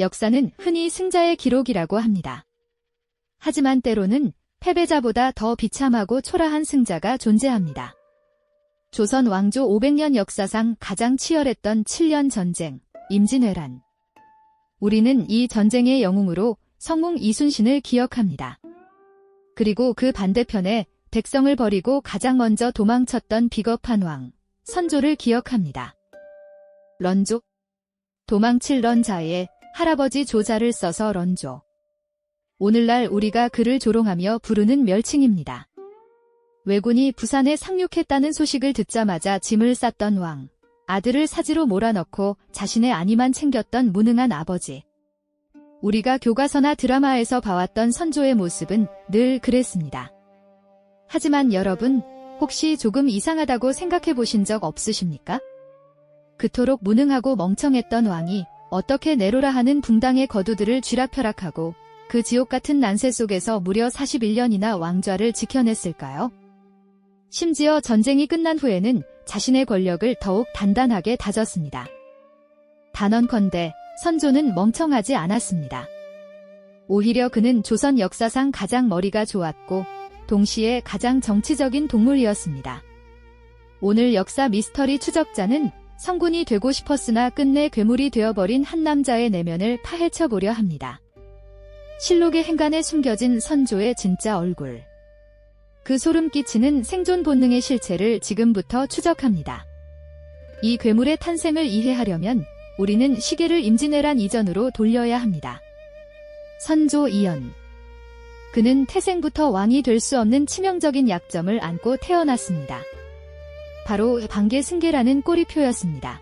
역사는 흔히 승자의 기록이라고 합니다. 하지만 때로는 패배자보다 더 비참하고 초라한 승자가 존재합니다. 조선 왕조 500년 역사상 가장 치열했던 7년 전쟁, 임진왜란. 우리는 이 전쟁의 영웅으로 성웅 이순신을 기억합니다. 그리고 그 반대편에 백성을 버리고 가장 먼저 도망쳤던 비겁한 왕, 선조를 기억합니다. 런조. 도망칠 런자에 할아버지 조자를 써서 런조. 오늘날 우리가 그를 조롱하며 부르는 멸칭입니다. 왜군이 부산에 상륙했다는 소식을 듣자마자 짐을 쌌던 왕, 아들을 사지로 몰아넣고 자신의 안위만 챙겼던 무능한 아버지. 우리가 교과서나 드라마에서 봐왔던 선조의 모습은 늘 그랬습니다. 하지만 여러분, 혹시 조금 이상하다고 생각해 보신 적 없으십니까? 그토록 무능하고 멍청했던 왕이 어떻게 내로라 하는 붕당의 거두들을 쥐락펴락하고 그 지옥 같은 난세 속에서 무려 41년이나 왕좌를 지켜냈을까요? 심지어 전쟁이 끝난 후에는 자신의 권력을 더욱 단단하게 다졌습니다. 단언컨대 선조는 멍청하지 않았습니다. 오히려 그는 조선 역사상 가장 머리가 좋았고 동시에 가장 정치적인 동물이었습니다. 오늘 역사 미스터리 추적자는 성군이 되고 싶었으나 끝내 괴물이 되어버린 한 남자의 내면을 파헤쳐보려 합니다. 실록의 행간에 숨겨진 선조의 진짜 얼굴. 그 소름 끼치는 생존 본능의 실체를 지금부터 추적합니다. 이 괴물의 탄생을 이해하려면 우리는 시계를 임진왜란 이전으로 돌려야 합니다. 선조 이연. 그는 태생부터 왕이 될 수 없는 치명적인 약점을 안고 태어났습니다. 바로 반개승계라는 꼬리표였습니다.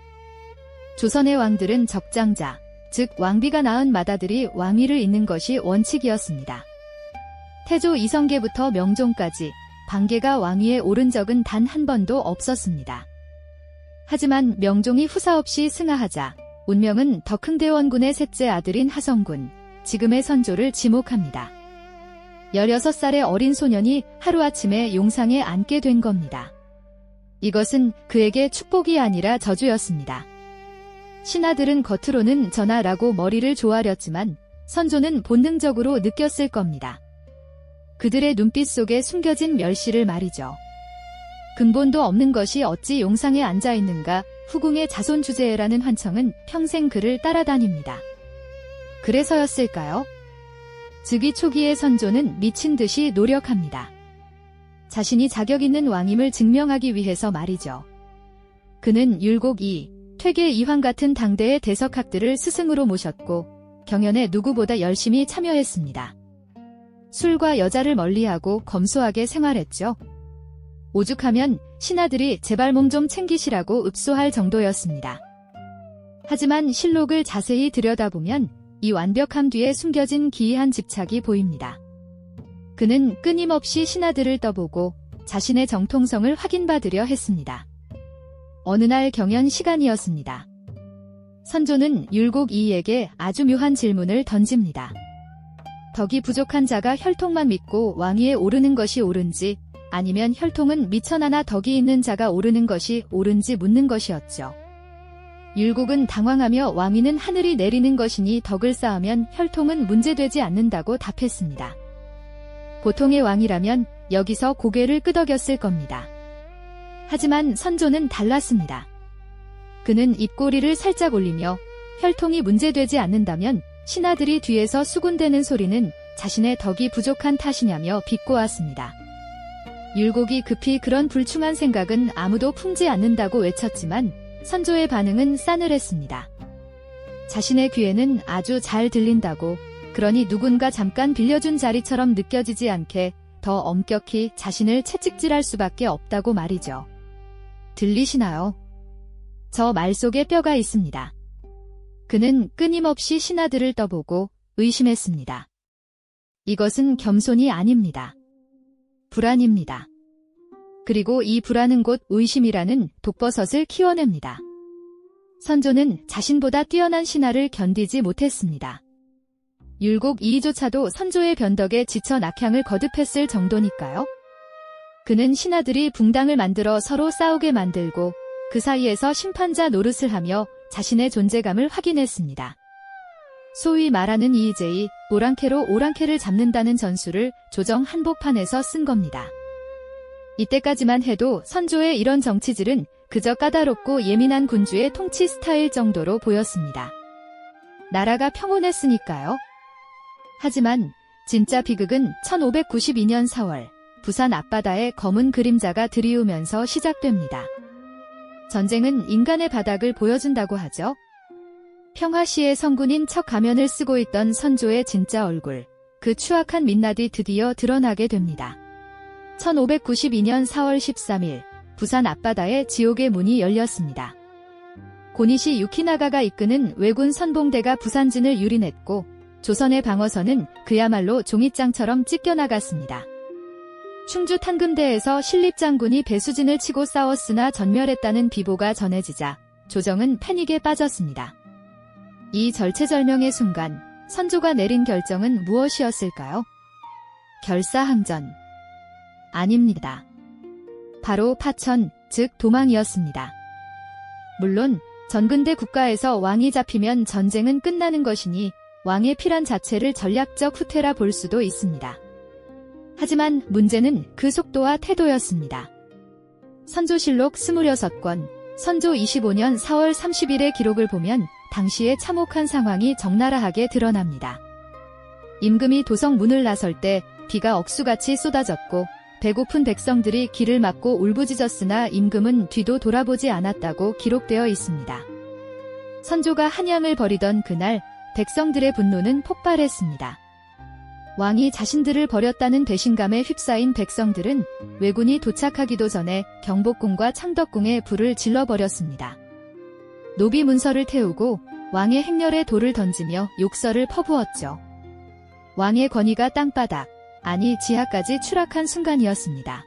조선의 왕들은 적장자, 즉 왕비가 낳은 맏아들이 왕위를 잇는 것이 원칙이었습니다. 태조 이성계부터 명종까지 반개가 왕위에 오른 적은 단 한 번도 없었습니다. 하지만 명종이 후사 없이 승하하자 운명은 덕흥대원군의 셋째 아들인 하성군, 지금의 선조를 지목합니다. 16살의 어린 소년이 하루아침에 용상에 앉게 된 겁니다. 이것은 그에게 축복이 아니라 저주였습니다. 신하들은 겉으로는 전하라고 머리를 조아렸지만 선조는 본능적으로 느꼈을 겁니다. 그들의 눈빛 속에 숨겨진 멸시를 말이죠. 근본도 없는 것이 어찌 용상에 앉아있는가, 후궁의 자손 주제라는 환청은 평생 그를 따라다닙니다. 그래서였을까요? 즉위 초기의 선조는 미친 듯이 노력합니다. 자신이 자격 있는 왕임을 증명하기 위해서 말이죠. 그는 율곡이, 퇴계 이황 같은 당대의 대석학들을 스승으로 모셨고 경연에 누구보다 열심히 참여했습니다. 술과 여자를 멀리하고 검소하게 생활했죠. 오죽하면 신하들이 제발 몸 좀 챙기시라고 읍소할 정도였습니다. 하지만 실록을 자세히 들여다보면 이 완벽함 뒤에 숨겨진 기이한 집착이 보입니다. 그는 끊임없이 신하들을 떠보고 자신의 정통성을 확인받으려 했습니다. 어느 날 경연 시간이었습니다. 선조는 율곡 이에게 아주 묘한 질문을 던집니다. 덕이 부족한 자가 혈통만 믿고 왕위에 오르는 것이 옳은지, 아니면 혈통은 미천하나 덕이 있는 자가 오르는 것이 옳은지 묻는 것이었죠. 율곡은 당황하며 왕위는 하늘이 내리는 것이니 덕을 쌓으면 혈통은 문제되지 않는다고 답했습니다. 보통의 왕이라면 여기서 고개를 끄덕였을 겁니다. 하지만 선조는 달랐습니다. 그는 입꼬리를 살짝 올리며 혈통이 문제되지 않는다면 신하들이 뒤에서 수군대는 소리는 자신의 덕이 부족한 탓이냐며 비꼬았습니다. 율곡이 급히 그런 불충한 생각은 아무도 품지 않는다고 외쳤지만 선조의 반응은 싸늘했습니다. 자신의 귀에는 아주 잘 들린다고, 그러니 누군가 잠깐 빌려준 자리처럼 느껴지지 않게 더 엄격히 자신을 채찍질할 수밖에 없다고 말이죠. 들리시나요? 저 말 속에 뼈가 있습니다. 그는 끊임없이 신하들을 떠보고 의심했습니다. 이것은 겸손이 아닙니다. 불안입니다. 그리고 이 불안은 곧 의심이라는 독버섯을 키워냅니다. 선조는 자신보다 뛰어난 신하를 견디지 못했습니다. 율곡 이조차도 선조의 변덕에 지쳐 낙향을 거듭했을 정도니까요. 그는 신하들이 붕당을 만들어 서로 싸우게 만들고 그 사이에서 심판자 노릇을 하며 자신의 존재감을 확인했습니다. 소위 말하는 이의제의, 오랑캐로 오랑캐를 잡는다는 전술을 조정 한복판에서 쓴 겁니다. 이때까지만 해도 선조의 이런 정치질은 그저 까다롭고 예민한 군주의 통치 스타일 정도로 보였습니다. 나라가 평온했으니까요. 하지만 진짜 비극은 1592년 4월 부산 앞바다에 검은 그림자가 들이우면서 시작됩니다. 전쟁은 인간의 바닥을 보여준다고 하죠. 평화시의 성군인 척 가면을 쓰고 있던 선조의 진짜 얼굴, 그 추악한 민낯이 드디어 드러나게 됩니다. 1592년 4월 13일 부산 앞바다에 지옥의 문이 열렸습니다. 고니시 유키나가가 이끄는 왜군 선봉대가 부산진을 유린했고 조선의 방어선은 그야말로 종잇장처럼 찢겨나갔습니다. 충주 탄금대에서 신립장군이 배수진을 치고 싸웠으나 전멸했다는 비보가 전해지자 조정은 패닉에 빠졌습니다. 이 절체절명의 순간 선조가 내린 결정은 무엇이었을까요? 결사항전. 아닙니다. 바로 파천, 즉 도망이었습니다. 물론 전근대 국가에서 왕이 잡히면 전쟁은 끝나는 것이니 왕의 필환 자체를 전략적 후퇴라 볼 수도 있습니다. 하지만 문제는 그 속도와 태도였습니다. 선조실록 26권, 선조 25년 4월 30일의 기록을 보면 당시의 참혹한 상황이 적나라하게 드러납니다. 임금이 도성 문을 나설 때 비가 억수같이 쏟아졌고 배고픈 백성들이 길을 막고 울부짖었으나 임금은 뒤도 돌아보지 않았다고 기록되어 있습니다. 선조가 한양을 벌이던 그날 백성들의 분노는 폭발했습니다. 왕이 자신들을 버렸다는 배신감에 휩싸인 백성들은 왜군이 도착하기도 전에 경복궁과 창덕궁에 불을 질러버렸습니다. 노비 문서를 태우고 왕의 행렬에 돌을 던지며 욕설을 퍼부었죠. 왕의 권위가 땅바닥, 아니 지하까지 추락한 순간이었습니다.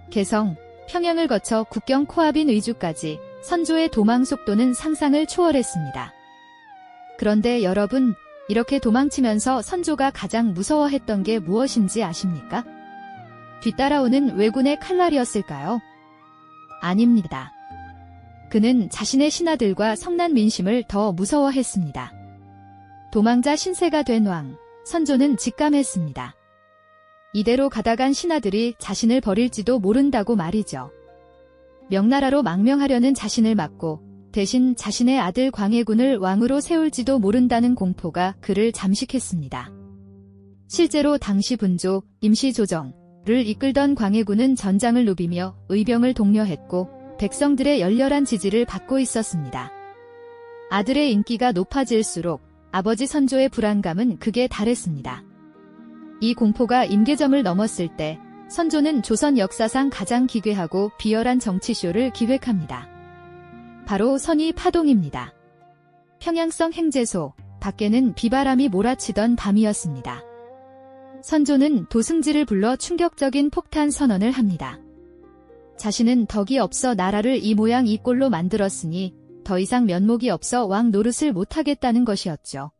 개성, 평양을 거쳐 국경 코앞인 의주까지 선조의 도망 속도는 상상을 초월했습니다. 그런데 여러분, 이렇게 도망치면서 선조가 가장 무서워했던 게 무엇인지 아십니까? 뒤따라오는 왜군의 칼날이었을까요? 아닙니다. 그는 자신의 신하들과 성난 민심을 더 무서워했습니다. 도망자 신세가 된 왕, 선조는 직감했습니다. 이대로 가다간 신하들이 자신을 버릴지도 모른다고 말이죠. 명나라로 망명하려는 자신을 막고 대신 자신의 아들 광해군을 왕으로 세울지도 모른다는 공포가 그를 잠식했습니다. 실제로 당시 분조, 임시조정을 이끌던 광해군은 전장을 누비며 의병을 독려했고 백성들의 열렬한 지지를 받고 있었습니다. 아들의 인기가 높아질수록 아버지 선조의 불안감은 극에 달했습니다. 이 공포가 임계점을 넘었을 때 선조는 조선 역사상 가장 기괴하고 비열한 정치쇼를 기획합니다. 바로 선의 파동입니다. 평양성 행제소 밖에는 비바람이 몰아치던 밤이었습니다. 선조는 도승지를 불러 충격적인 폭탄 선언을 합니다. 자신은 덕이 없어 나라를 이 모양 이 꼴로 만들었으니 더 이상 면목이 없어 왕 노릇을 못하겠다는 것이었죠.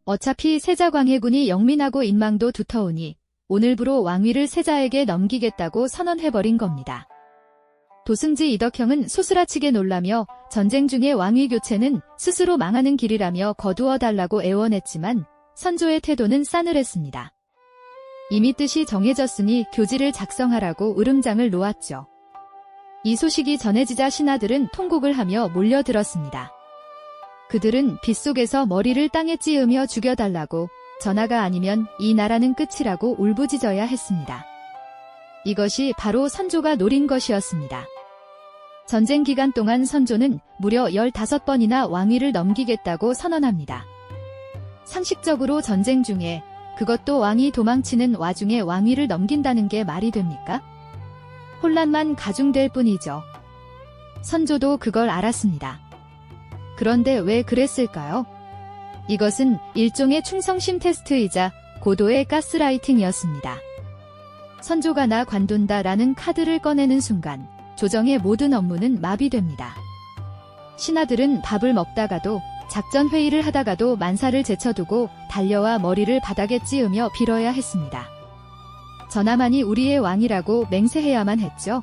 어차피 세자 광해군이 영민하고 인망도 두터우니 오늘부로 왕위를 세자에게 넘기겠다고 선언해버린 겁니다. 도승지 이덕형은 소스라치게 놀라며 전쟁 중에 왕위 교체는 스스로 망하는 길이라며 거두어달라고 애원했지만 선조의 태도는 싸늘했습니다. 이미 뜻이 정해졌으니 교지를 작성하라고 으름장을 놓았죠. 이 소식이 전해지자 신하들은 통곡을 하며 몰려들었습니다. 그들은 빗속에서 머리를 땅에 찌으며 죽여달라고, 전하가 아니면 이 나라는 끝이라고 울부짖어야 했습니다. 이것이 바로 선조가 노린 것이었습니다. 전쟁 기간 동안 선조는 무려 15번이나 왕위를 넘기겠다고 선언합니다. 상식적으로 전쟁 중에, 그것도 왕이 도망치는 와중에 왕위를 넘긴다는 게 말이 됩니까? 혼란만 가중될 뿐이죠. 선조도 그걸 알았습니다. 그런데 왜 그랬을까요? 이것은 일종의 충성심 테스트이자 고도의 가스라이팅이었습니다. 선조가 나 관둔다라는 카드를 꺼내는 순간 조정의 모든 업무는 마비됩니다. 신하들은 밥을 먹다가도 작전 회의를 하다가도 만사를 제쳐두고 달려와 머리를 바닥에 찌으며 빌어야 했습니다. 전하만이 우리의 왕이라고 맹세해야만 했죠.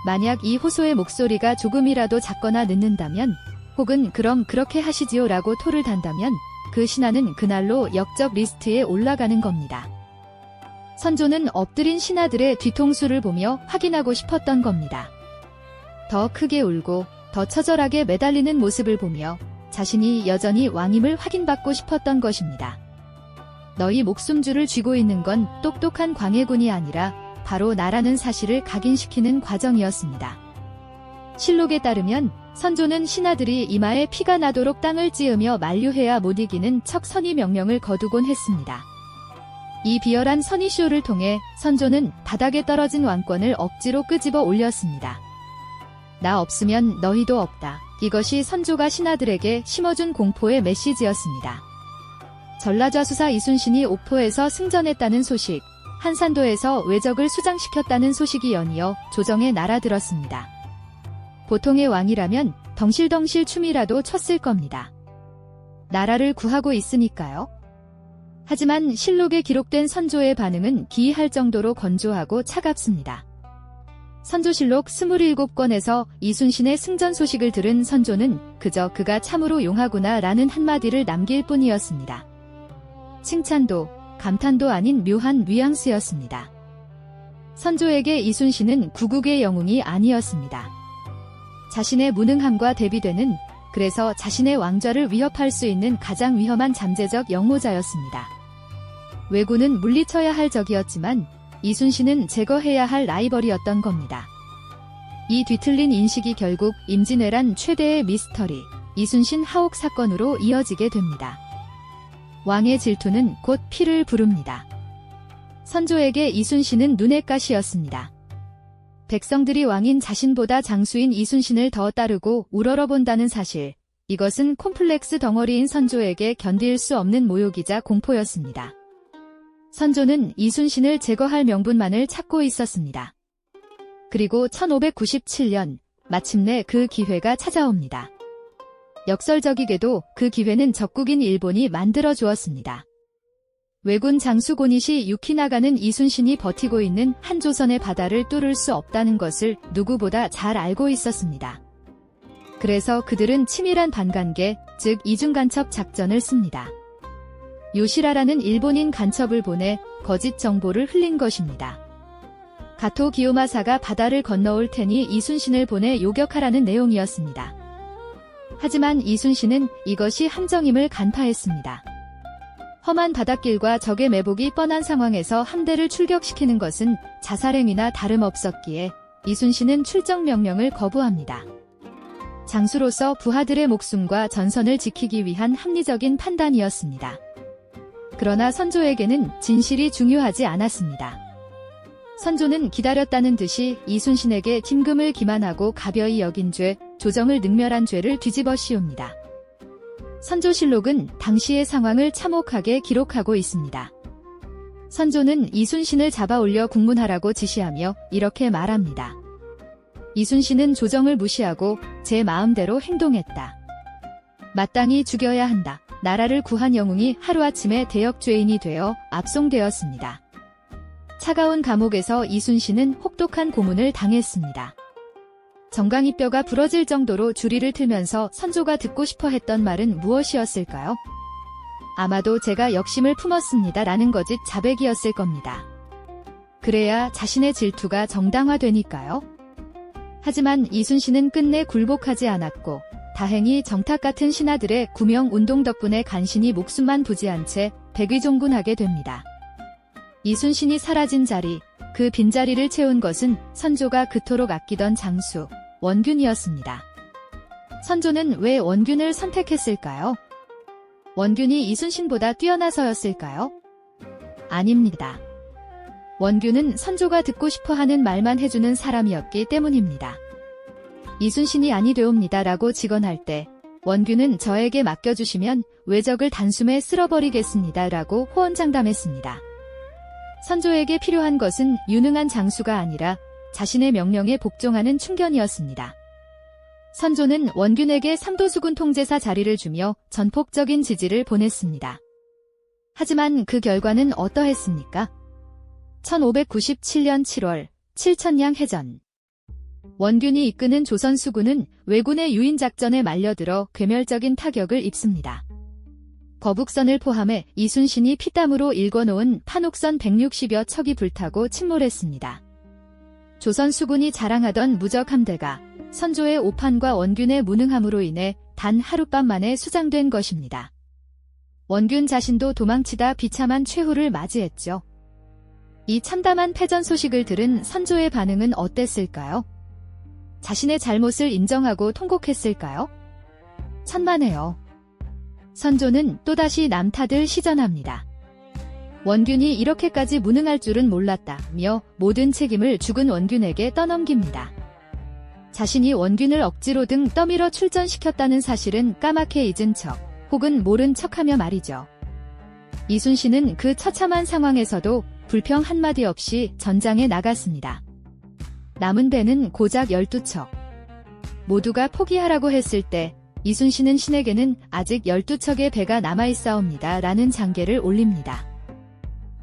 만약 이 호소의 목소리가 조금이라도 작거나 늦는다면 혹은 그럼 그렇게 하시지요 라고 토를 단다면 그 신하는 그날로 역적 리스트에 올라가는 겁니다. 선조는 엎드린 신하들의 뒤통수를 보며 확인하고 싶었던 겁니다. 더 크게 울고 더 처절하게 매달리는 모습을 보며 자신이 여전히 왕임을 확인받고 싶었던 것입니다. 너희 목숨줄을 쥐고 있는 건 똑똑한 광해군이 아니라 바로 나라는 사실을 각인시키는 과정이었습니다. 실록에 따르면 선조는 신하들이 이마에 피가 나도록 땅을 찌으며 만류해야 못 이기는 척 선의 명령을 거두곤 했습니다. 이 비열한 선의쇼를 통해 선조는 바닥에 떨어진 왕권을 억지로 끄집어 올렸습니다. 나 없으면 너희도 없다. 이것이 선조가 신하들에게 심어준 공포의 메시지였습니다. 전라좌수사 이순신이 옥포에서 승전했다는 소식, 한산도에서 왜적을 수장시켰다는 소식이 연이어 조정에 날아들었습니다. 보통의 왕이라면 덩실덩실 춤이라도 췄을 겁니다. 나라를 구하고 있으니까요. 하지만 실록에 기록된 선조의 반응은 기이할 정도로 건조하고 차갑습니다. 선조실록 27권에서 이순신의 승전 소식을 들은 선조는 그저 그가 참으로 용하구나 라는 한마디를 남길 뿐이었습니다. 칭찬도 감탄도 아닌 묘한 뉘앙스였습니다. 선조에게 이순신은 구국의 영웅이 아니었습니다. 자신의 무능함과 대비되는, 그래서 자신의 왕좌를 위협할 수 있는 가장 위험한 잠재적 영모자였습니다. 왜군은 물리쳐야 할 적이었지만 이순신은 제거해야 할 라이벌이었던 겁니다. 이 뒤틀린 인식이 결국 임진왜란 최대의 미스터리, 이순신 하옥 사건으로 이어지게 됩니다. 왕의 질투는 곧 피를 부릅니다. 선조에게 이순신은 눈의 가시였습니다. 백성들이 왕인 자신보다 장수인 이순신을 더 따르고 우러러본다는 사실, 이것은 콤플렉스 덩어리인 선조에게 견딜 수 없는 모욕이자 공포였습니다. 선조는 이순신을 제거할 명분만을 찾고 있었습니다. 그리고 1597년 마침내 그 기회가 찾아옵니다. 역설적이게도 그 기회는 적국인 일본이 만들어 주었습니다. 왜군 장수 고니시 유키나가는 이순신이 버티고 있는 한조선의 바다를 뚫을 수 없다는 것을 누구보다 잘 알고 있었습니다. 그래서 그들은 치밀한 반간계, 즉 이중간첩 작전을 씁니다. 요시라라는 일본인 간첩을 보내 거짓 정보를 흘린 것입니다. 가토 기요마사가 바다를 건너올 테니 이순신을 보내 요격하라는 내용이었습니다. 하지만 이순신은 이것이 함정임을 간파했습니다. 험한 바닷길과 적의 매복이 뻔한 상황에서 함대를 출격시키는 것은 자살행위나 다름없었기에 이순신은 출정 명령을 거부합니다. 장수로서 부하들의 목숨과 전선을 지키기 위한 합리적인 판단이었습니다. 그러나 선조에게는 진실이 중요하지 않았습니다. 선조는 기다렸다는 듯이 이순신에게 tim금을 기만하고 가벼이 여긴 죄, 조정을 능멸한 죄를 뒤집어 씌웁니다. 선조실록은 당시의 상황을 참혹하게 기록하고 있습니다. 선조는 이순신을 잡아 올려 국문하라고 지시하며 이렇게 말합니다. 이순신은 조정을 무시하고 제 마음대로 행동했다. 마땅히 죽여야 한다. 나라를 구한 영웅이 하루아침에 대역죄인이 되어 압송되었습니다. 차가운 감옥에서 이순신은 혹독한 고문을 당했습니다. 정강이뼈가 부러질 정도로 주리를 틀면서 선조가 듣고 싶어 했던 말은 무엇이었을까요? 아마도 제가 역심을 품었습니다 라는 거짓 자백이었을 겁니다. 그래야 자신의 질투가 정당화되니까요. 하지만 이순신은 끝내 굴복하지 않았고 다행히 정탁 같은 신하들의 구명 운동 덕분에 간신히 목숨만 부지한 채 백위종군하게 됩니다. 이순신이 사라진 자리, 그 빈자리를 채운 것은 선조가 그토록 아끼던 장수, 원균이었습니다. 선조는 왜 원균을 선택했을까요? 원균이 이순신보다 뛰어나서였을까요? 아닙니다. 원균은 선조가 듣고 싶어하는 말만 해주는 사람이었기 때문입니다. 이순신이 아니 되옵니다 라고 직언할 때 원균은 저에게 맡겨주시면 왜적을 단숨에 쓸어버리겠습니다 라고 호언장담했습니다. 선조에게 필요한 것은 유능한 장수가 아니라 자신의 명령에 복종하는 충견이었습니다. 선조는 원균에게 삼도수군 통제사 자리를 주며 전폭적인 지지를 보냈습니다. 하지만 그 결과는 어떠했습니까? 1597년 7월 칠천량 해전. 원균이 이끄는 조선 수군은 왜군의 유인작전에 말려들어 괴멸적인 타격을 입습니다. 거북선을 포함해 이순신이 피땀으로 일궈놓은 판옥선 160여 척이 불타고 침몰했습니다. 조선 수군이 자랑하던 무적함대가 선조의 오판과 원균의 무능함으로 인해 단 하룻밤 만에 수장된 것입니다. 원균 자신도 도망치다 비참한 최후를 맞이했죠. 이 참담한 패전 소식을 들은 선조의 반응은 어땠을까요? 자신의 잘못을 인정하고 통곡했을까요? 천만에요. 선조는 또다시 남탓을 시전합니다. 원균이 이렇게까지 무능할 줄은 몰랐다며 모든 책임을 죽은 원균에게 떠넘깁니다. 자신이 원균을 억지로 등 떠밀어 출전시켰다는 사실은 까맣게 잊은 척 혹은 모른 척하며 말이죠. 이순신은 그 처참한 상황에서도 불평 한마디 없이 전장에 나갔습니다. 남은 배는 고작 12척. 모두가 포기하라고 했을 때 이순신은 신에게는 아직 12척의 배가 남아있사옵니다 라는 장계를 올립니다.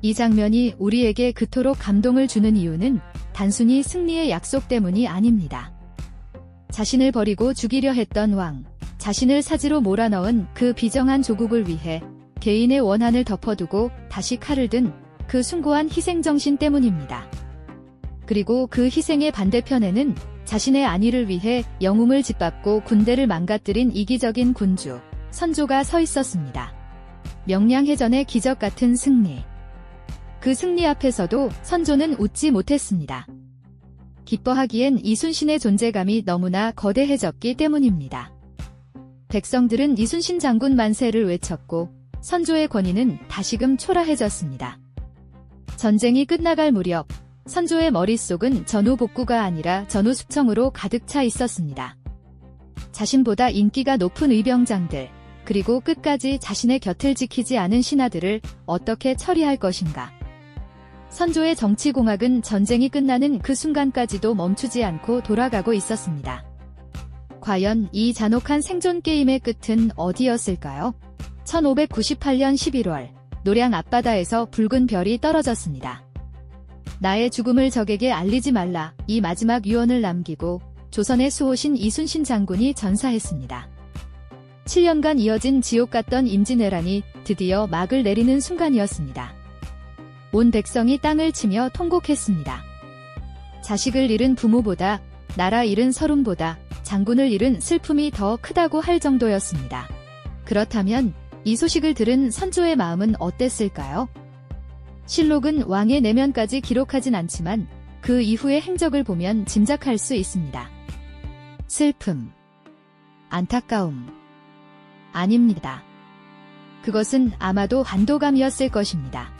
이 장면이 우리에게 그토록 감동을 주는 이유는 단순히 승리의 약속 때문이 아닙니다. 자신을 버리고 죽이려 했던 왕, 자신을 사지로 몰아넣은 그 비정한 조국을 위해 개인의 원한을 덮어두고 다시 칼을 든 그 숭고한 희생정신 때문입니다. 그리고 그 희생의 반대편에는 자신의 안위를 위해 영웅을 짓밟고 군대를 망가뜨린 이기적인 군주, 선조가 서 있었습니다. 명량해전의 기적 같은 승리. 그 승리 앞에서도 선조는 웃지 못했습니다. 기뻐하기엔 이순신의 존재감이 너무나 거대해졌기 때문입니다. 백성들은 이순신 장군 만세를 외쳤고 선조의 권위는 다시금 초라해졌습니다. 전쟁이 끝나갈 무렵 선조의 머릿속은 전우복구가 아니라 전우숙청으로 가득 차 있었습니다. 자신보다 인기가 높은 의병장들, 그리고 끝까지 자신의 곁을 지키지 않은 신하들을 어떻게 처리할 것인가. 선조의 정치공학은 전쟁이 끝나는 그 순간까지도 멈추지 않고 돌아가고 있었습니다. 과연 이 잔혹한 생존 게임의 끝은 어디였을까요? 1598년 11월, 노량 앞바다에서 붉은 별이 떨어졌습니다. 나의 죽음을 적에게 알리지 말라, 이 마지막 유언을 남기고 조선의 수호신 이순신 장군이 전사했습니다. 7년간 이어진 지옥 같던 임진왜란이 드디어 막을 내리는 순간이었습니다. 온 백성이 땅을 치며 통곡했습니다. 자식을 잃은 부모보다, 나라 잃은 서름보다 장군을 잃은 슬픔이 더 크다고 할 정도였습니다. 그렇다면 이 소식을 들은 선조의 마음은 어땠을까요? 실록은 왕의 내면까지 기록하진 않지만 그 이후의 행적을 보면 짐작할 수 있습니다. 슬픔, 안타까움. 아닙니다. 그것은 아마도 안도감이었을 것입니다.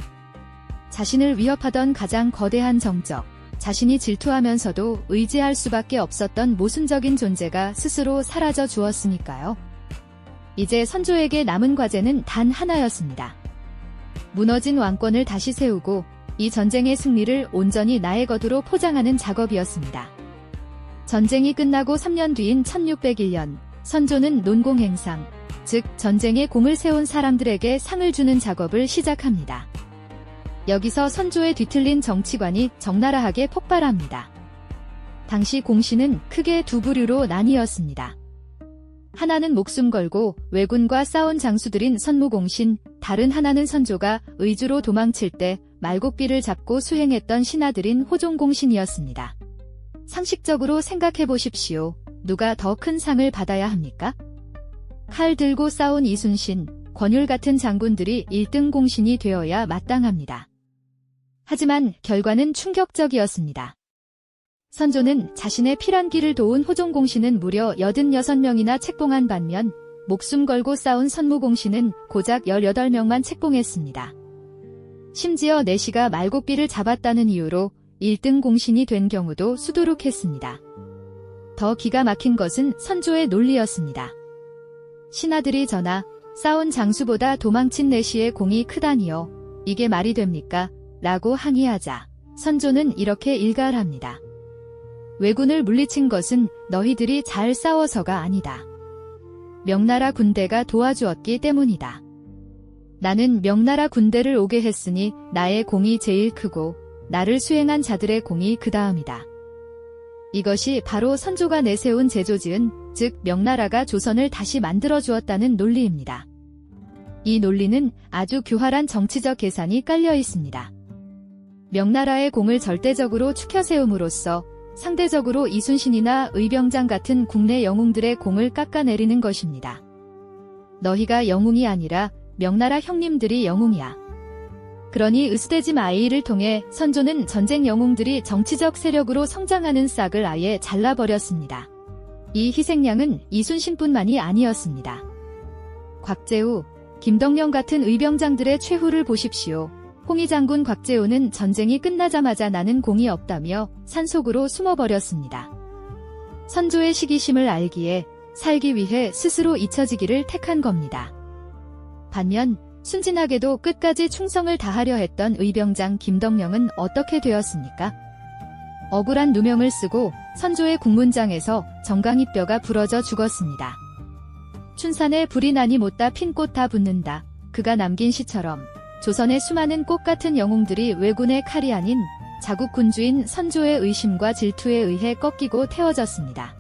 자신을 위협하던 가장 거대한 정적, 자신이 질투하면서도 의지할 수밖에 없었던 모순적인 존재가 스스로 사라져 주었으니까요. 이제 선조에게 남은 과제는 단 하나였습니다. 무너진 왕권을 다시 세우고 이 전쟁의 승리를 온전히 나의 것으로 포장하는 작업이었습니다. 전쟁이 끝나고 3년 뒤인 1601년, 선조는 논공행상, 즉 전쟁에 공을 세운 사람들에게 상을 주는 작업을 시작합니다. 여기서 선조의 뒤틀린 정치관이 적나라하게 폭발합니다. 당시 공신은 크게 두 부류로 나뉘었습니다. 하나는 목숨 걸고 왜군과 싸운 장수들인 선무공신, 다른 하나는 선조가 의주로 도망칠 때 말국비를 잡고 수행했던 신하들인 호종공신이었습니다. 상식적으로 생각해 보십시오. 누가 더 큰 상을 받아야 합니까? 칼 들고 싸운 이순신, 권율 같은 장군들이 1등 공신이 되어야 마땅합니다. 하지만 결과는 충격적이었습니다. 선조는 자신의 피란기를 도운 호종공신은 무려 86명이나 책봉한 반면 목숨 걸고 싸운 선무공신은 고작 18명만 책봉했습니다. 심지어 내시가 말국비를 잡았다는 이유로 1등 공신이 된 경우도 수두룩했습니다. 더 기가 막힌 것은 선조의 논리였습니다. 신하들이 전하, 싸운 장수보다 도망친 내시의 공이 크다니요. 이게 말이 됩니까? 라고 항의하자 선조는 이렇게 일갈합니다. 왜군을 물리친 것은 너희들이 잘 싸워서가 아니다. 명나라 군대가 도와주었기 때문이다. 나는 명나라 군대를 오게 했으니 나의 공이 제일 크고 나를 수행한 자들의 공이 그 다음이다. 이것이 바로 선조가 내세운 제조지은, 즉 명나라가 조선을 다시 만들어 주었다는 논리입니다. 이 논리는 아주 교활한 정치적 계산이 깔려 있습니다. 명나라의 공을 절대적으로 축혀 세움으로써 상대적으로 이순신이나 의병장 같은 국내 영웅들의 공을 깎아내리는 것입니다. 너희가 영웅이 아니라 명나라 형님들이 영웅이야. 그러니 으스대짐 아이를 통해 선조는 전쟁 영웅들이 정치적 세력으로 성장하는 싹을 아예 잘라버렸습니다. 이 희생양은 이순신뿐만이 아니었습니다. 곽재우, 김덕령 같은 의병장들의 최후를 보십시오. 홍위 장군 곽재우는 전쟁이 끝나자마자 나는 공이 없다며 산속으로 숨어버렸습니다. 선조의 시기심을 알기에 살기 위해 스스로 잊혀지기를 택한 겁니다. 반면 순진하게도 끝까지 충성을 다하려 했던 의병장 김덕령은 어떻게 되었습니까? 억울한 누명을 쓰고 선조의 국문장에서 정강이 뼈가 부러져 죽었습니다. 춘산에 불이 나니 못다 핀 꽃 다 붙는다. 그가 남긴 시처럼 조선의 수많은 꽃 같은 영웅들이 왜군의 칼이 아닌 자국 군주인 선조의 의심과 질투에 의해 꺾이고 태워졌습니다.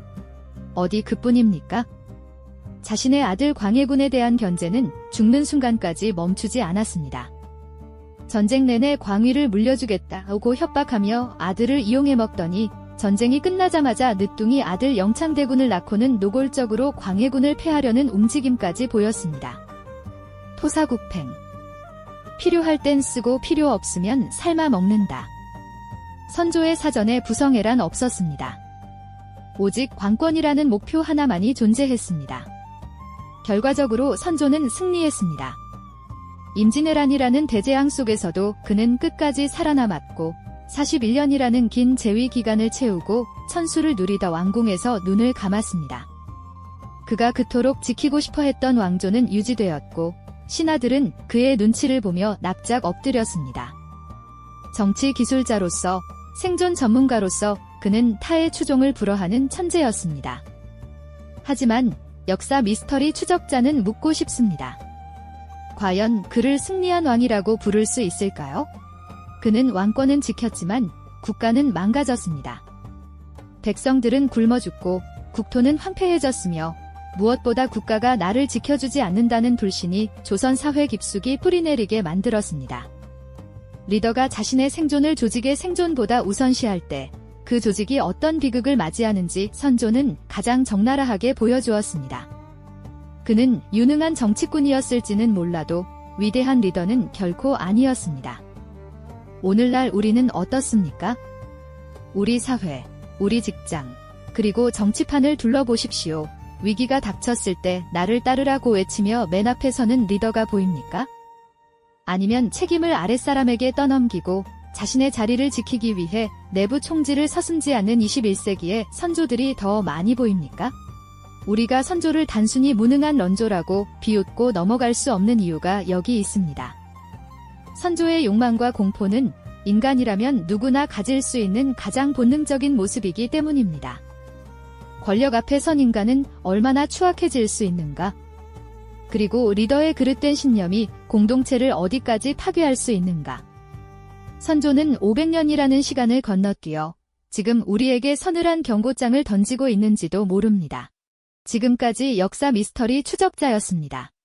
어디 그뿐입니까? 자신의 아들 광해군에 대한 견제는 죽는 순간까지 멈추지 않았습니다. 전쟁 내내 광위를 물려주겠다고 협박하며 아들을 이용해 먹더니 전쟁이 끝나자마자 늦둥이 아들 영창대군을 낳고는 노골적으로 광해군을 패하려는 움직임까지 보였습니다. 토사구팽. 필요할 땐 쓰고 필요 없으면 삶아 먹는다. 선조의 사전에 부성애란 없었습니다. 오직 관권이라는 목표 하나만이 존재했습니다. 결과적으로 선조는 승리했습니다. 임진왜란이라는 대재앙 속에서도 그는 끝까지 살아남았고 41년이라는 긴 재위 기간을 채우고 천수를 누리다 왕궁에서 눈을 감았습니다. 그가 그토록 지키고 싶어 했던 왕조는 유지되었고 신하들은 그의 눈치를 보며 납작 엎드렸습니다. 정치 기술자로서 생존 전문가로서 그는 타의 추종을 불허하는 천재였습니다. 하지만 역사 미스터리 추적자는 묻고 싶습니다. 과연 그를 승리한 왕이라고 부를 수 있을까요? 그는 왕권은 지켰지만 국가는 망가졌습니다. 백성들은 굶어 죽고 국토는 황폐해졌으며 무엇보다 국가가 나를 지켜주지 않는다는 불신이 조선 사회 깊숙이 뿌리내리게 만들었습니다. 리더가 자신의 생존을 조직의 생존보다 우선시할 때 그 조직이 어떤 비극을 맞이하는지 선조는 가장 적나라하게 보여주었습니다. 그는 유능한 정치꾼이었을지는 몰라도 위대한 리더는 결코 아니었습니다. 오늘날 우리는 어떻습니까? 우리 사회, 우리 직장, 그리고 정치판을 둘러보십시오. 위기가 닥쳤을 때 나를 따르라고 외치며 맨 앞에 서는 리더가 보입니까? 아니면 책임을 아랫사람에게 떠넘기고 자신의 자리를 지키기 위해 내부 총질을 서슴지 않는 21세기의 선조들이 더 많이 보입니까? 우리가 선조를 단순히 무능한 런조라고 비웃고 넘어갈 수 없는 이유가 여기 있습니다. 선조의 욕망과 공포는 인간이라면 누구나 가질 수 있는 가장 본능적인 모습이기 때문입니다. 권력 앞에 선 인간은 얼마나 추악해질 수 있는가? 그리고 리더의 그릇된 신념이 공동체를 어디까지 파괴할 수 있는가? 선조는 500년이라는 시간을 건너뛰어 지금 우리에게 서늘한 경고장을 던지고 있는지도 모릅니다. 지금까지 역사 미스터리 추적자였습니다.